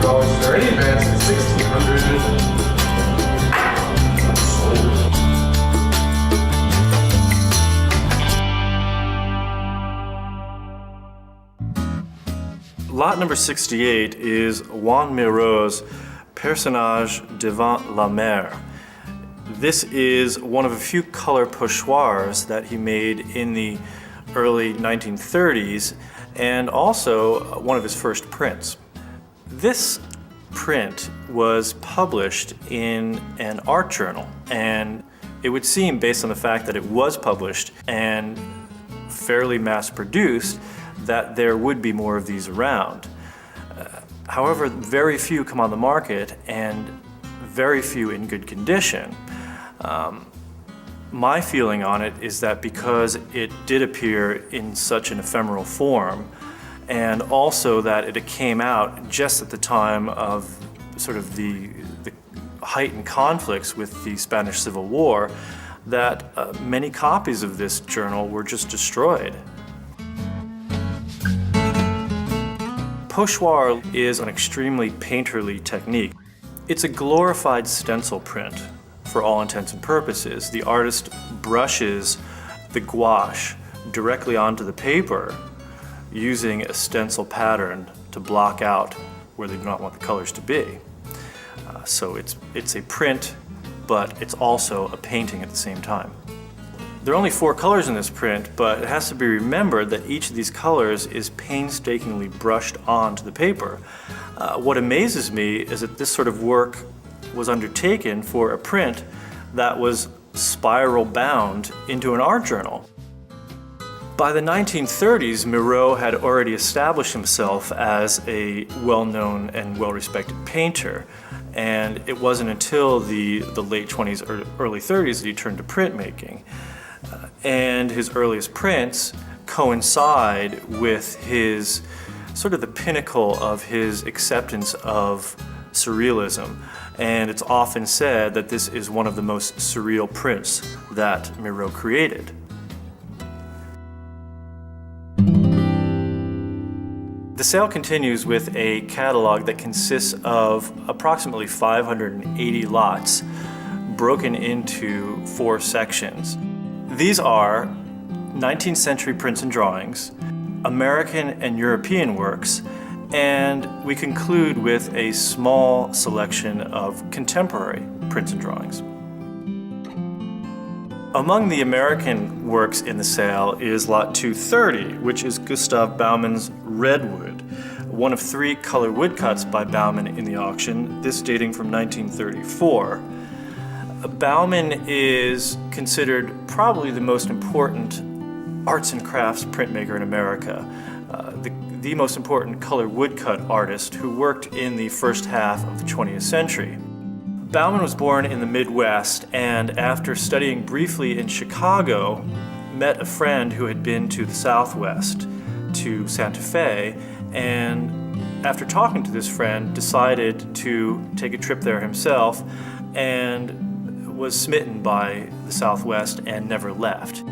$100 or any advance at $1,600. Lot number 68 is Juan Mirau's Personnage devant la mer. This is one of a few color pochoirs that he made in the early 1930s and also one of his first prints. This print was published in an art journal, and it would seem, based on the fact that it was published and fairly mass-produced, that there would be more of these around. However, very few come on the market and very few in good condition. My feeling on it is that because it did appear in such an ephemeral form, and also that it came out just at the time of sort of the heightened conflicts with the Spanish Civil War, that many copies of this journal were just destroyed. Pochoir is an extremely painterly technique. It's a glorified stencil print for all intents and purposes. The artist brushes the gouache directly onto the paper using a stencil pattern to block out where they do not want the colors to be. So it's a print, but it's also a painting at the same time. There are only 4 colors in this print, but it has to be remembered that each of these colors is painstakingly brushed onto the paper. What amazes me is that this sort of work was undertaken for a print that was spiral bound into an art journal. By the 1930s, Mirau had already established himself as a well-known and well-respected painter, and it wasn't until the late 20s or early 30s that he turned to printmaking. And his earliest prints coincide with his sort of the pinnacle of his acceptance of surrealism. And it's often said that this is one of the most surreal prints that Mirau created. The sale continues with a catalog that consists of approximately 580 lots broken into 4 sections. These are 19th century prints and drawings, American and European works, and we conclude with a small selection of contemporary prints and drawings. Among the American works in the sale is Lot 230, which is Gustav Baumann's Redwood, one of 3 color woodcuts by Baumann in the auction, this dating from 1934. Baumann is considered probably the most important arts and crafts printmaker in America, the most important color woodcut artist who worked in the first half of the 20th century. Baumann was born in the Midwest, and after studying briefly in Chicago, met a friend who had been to the Southwest, to Santa Fe, and after talking to this friend, decided to take a trip there himself, and was smitten by the Southwest and never left.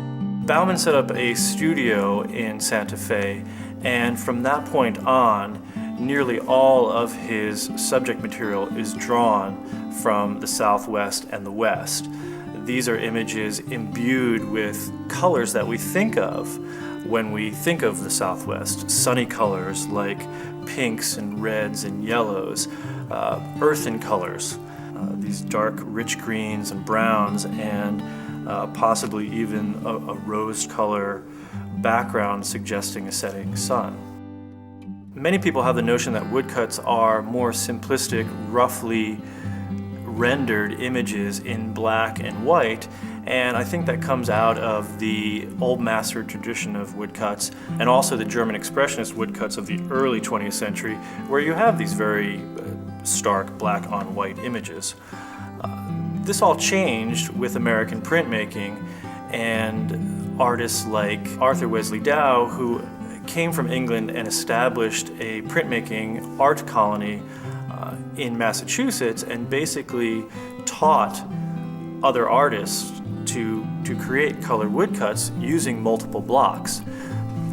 Baumann set up a studio in Santa Fe, and from that point on, nearly all of his subject material is drawn from the Southwest and the West. These are images imbued with colors that we think of when we think of the Southwest. Sunny colors like pinks and reds and yellows, earthen colors, these dark, rich greens and browns, and possibly even a rose color background suggesting a setting sun. Many people have the notion that woodcuts are more simplistic, roughly rendered images in black and white, and I think that comes out of the old master tradition of woodcuts and also the German expressionist woodcuts of the early 20th century, where you have these very stark black on white images. This all changed with American printmaking and artists like Arthur Wesley Dow, who came from England and established a printmaking art colony in Massachusetts and basically taught other artists to create colored woodcuts using multiple blocks.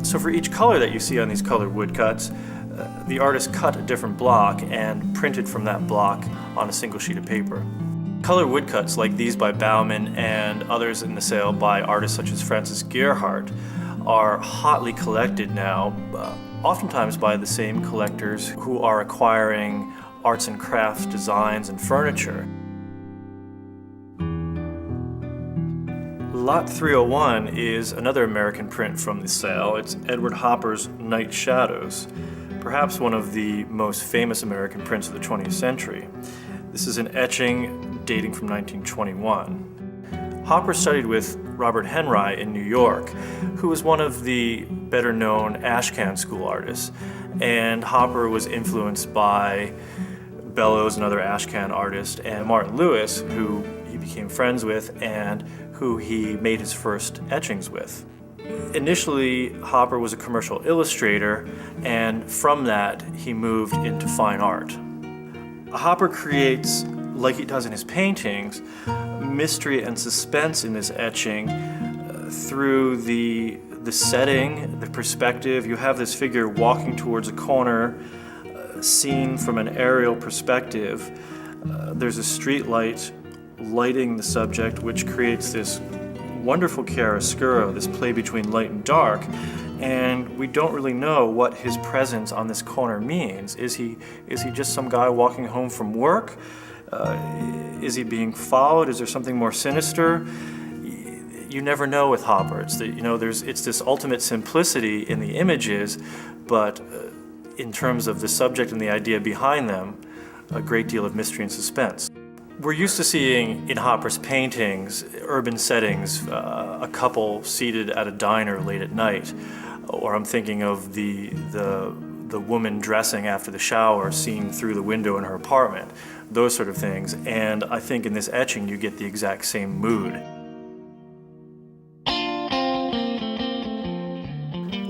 So for each color that you see on these colored woodcuts, the artist cut a different block and printed from that block on a single sheet of paper. Color woodcuts like these by Bauman and others in the sale by artists such as Francis Gerhardt are hotly collected now, oftentimes by the same collectors who are acquiring arts and crafts designs and furniture. Lot 301 is another American print from the sale. It's Edward Hopper's Night Shadows, perhaps one of the most famous American prints of the 20th century. This is an etching dating from 1921. Hopper studied with Robert Henry in New York, who was one of the better-known Ashcan school artists, and Hopper was influenced by Bellows, another Ashcan artist, and Martin Lewis, who he became friends with and who he made his first etchings with. Initially, Hopper was a commercial illustrator, and from that, he moved into fine art. Hopper creates, like he does in his paintings, mystery and suspense in this etching through the setting, the perspective. You have this figure walking towards a corner, seen from an aerial perspective. There's a street light lighting the subject, which creates this wonderful chiaroscuro, this play between light and dark, and we don't really know what his presence on this corner means. Is he just some guy walking home from work? Is he being followed? Is there something more sinister? You never know with Hopper. It's this ultimate simplicity in the images, but in terms of the subject and the idea behind them, a great deal of mystery and suspense. We're used to seeing in Hopper's paintings urban settings, a couple seated at a diner late at night, or I'm thinking of the woman dressing after the shower seen through the window in her apartment, those sort of things. And I think in this etching you get the exact same mood.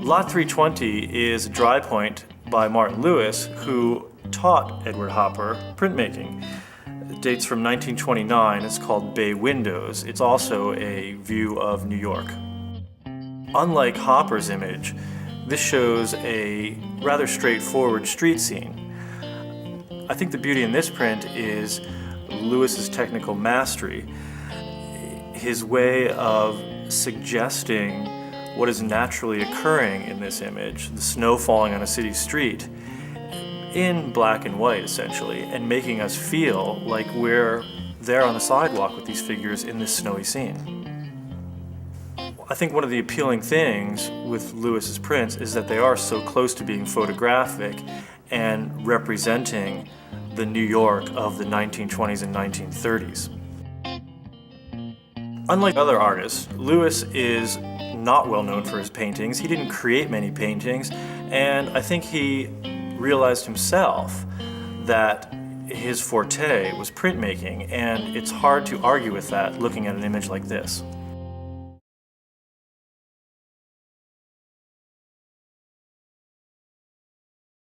Lot 320 is a dry point by Martin Lewis, who taught Edward Hopper printmaking. It dates from 1929. It's called Bay Windows. It's also a view of New York. Unlike Hopper's image, this shows a rather straightforward street scene. I think the beauty in this print is Lewis's technical mastery, his way of suggesting what is naturally occurring in this image, the snow falling on a city street, in black and white essentially, and making us feel like we're there on the sidewalk with these figures in this snowy scene. I think one of the appealing things with Lewis's prints is that they are so close to being photographic and representing the New York of the 1920s and 1930s. Unlike other artists, Lewis is not well known for his paintings. He didn't create many paintings, and I think he realized himself that his forte was printmaking, and it's hard to argue with that looking at an image like this.